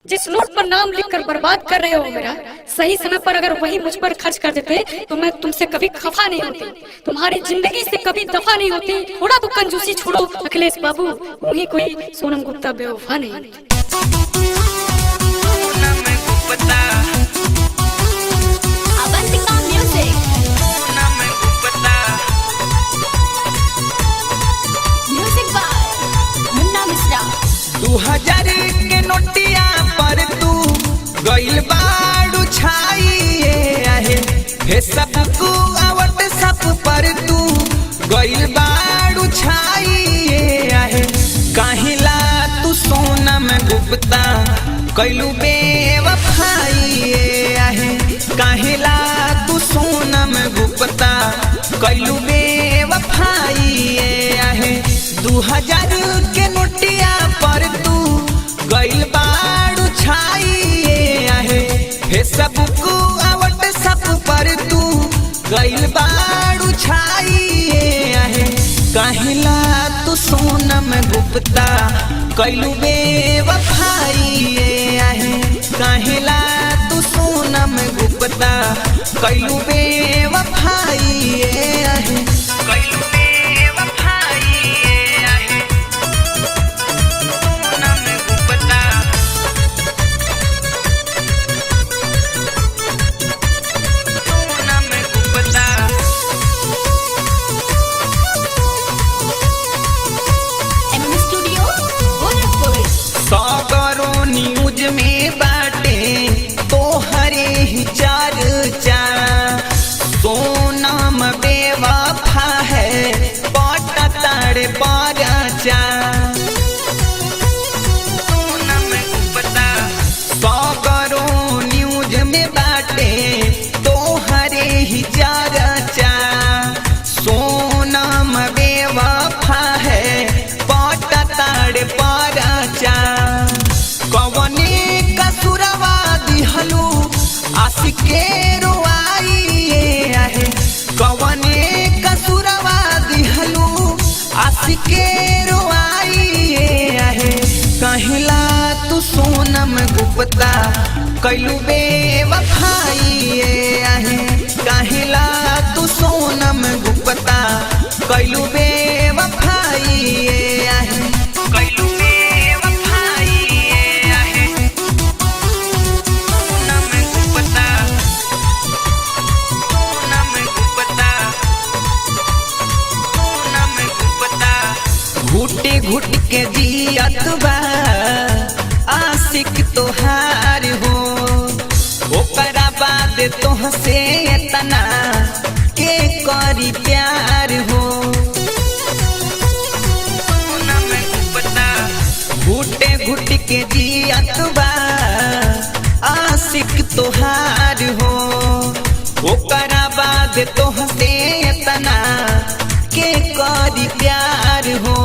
जिस नोट पर नाम लिखकर बर्बाद कर रहे हो मेरा, सही समय पर अगर वही मुझ पर खर्च कर देते तो मैं तुमसे कभी खफा नहीं होती, तुम्हारी जिंदगी से कभी दफा नहीं होती। थोड़ा तो कंजूसी छोड़ो अखिलेश बाबू, वही कोई सोनम गुप्ता बेवफा नहीं होती। के नोटिया पर तू गइल बाड़ू छाइए आहे, फेसबुक व्हाट्सएप पर तू गइल बाड़ू छाइए आहे। काहिला तू सोनम गुप्ता कइलू बेवफाइए आहे, काहिला तू सोनम गुप्ता कइलू बेवफाइए आहे। 2000 के नोटिया पर तू गइल बाड़ू छाइए आहे, फेसबुक व्हाट्सएप पर तू गइल बाड़ू छाइए आहे। काहिला तू सोनम गुप्ता कइलू बेवफाइए आहे, काहिला तू सोनम गुप्ता कइलू बेवफाइए आहे। न्यूज में बाटे तो हरे ही चर्चा, सोनम बेवफा है पटा ताड़े पाचा। सोनम गुप्ता न्यूज में बाटे तो हरे ही चर्चा, सोनम बेवफा है पटा ताड़े पाचा। कवने कसुरवा दिहलू आशिके रुआइए आहे, कवने कसुरवा दिहलू आशिके रुआइए आहे। काहिला तू सोनम गुप्ता कइलू बेवफाइए आहे, काहिला तू सोनम गुप्ता कइलू बेवफाइए आहे। घुटे घुट के जियत बा आशिक तोहार हो, ओकरा बाद तोहसे इतना के करी प्यार हो। घुटे घुट के जियत बा आशिक तोहार हो, ओकरा बाद तोहसे इतना के करी प्यार हो।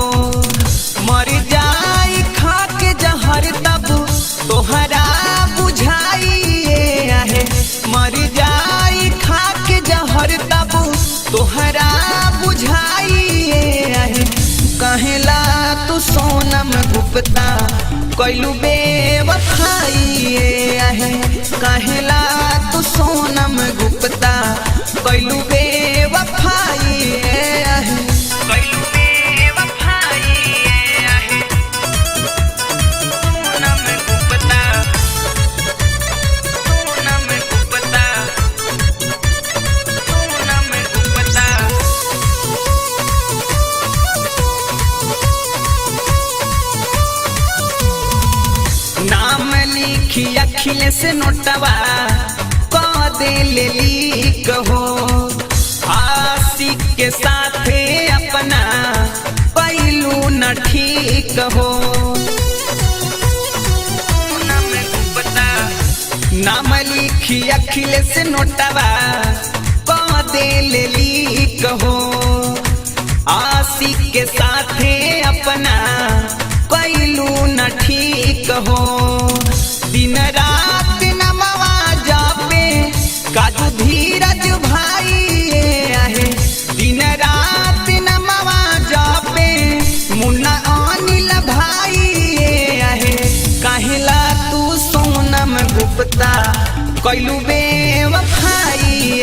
मर जाई खा के जहर तब तोहरा बुझाइए आहे, मर जाई खा के जहर तब तोहरा बुझाइए आहे। काहेला तू सोनम गुप्ता कइलू बेवफाइए आहे, काहेला तू सोनम गुप्ता कइलू बेवफाइए आहे। नाम लिखी अखिलेश नोटवा क दे लीक हो, आशिक के साथे अपना पहलू न ठीक हो। नाम लिखी अखिलेश नोटवा क दे लीक हो, आशिक के साथे अपना पहलू न ठीक हो। दिन रात नमवा जापे काजू धीरज भाई आहे, दिन रात नमवा जापे मुन्ना अनिल भाई आहे। काहिला तू कैलू बेवफाई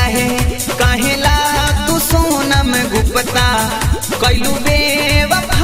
आहे काहेला तू सोनम गुप्ता कैलू बेवफाई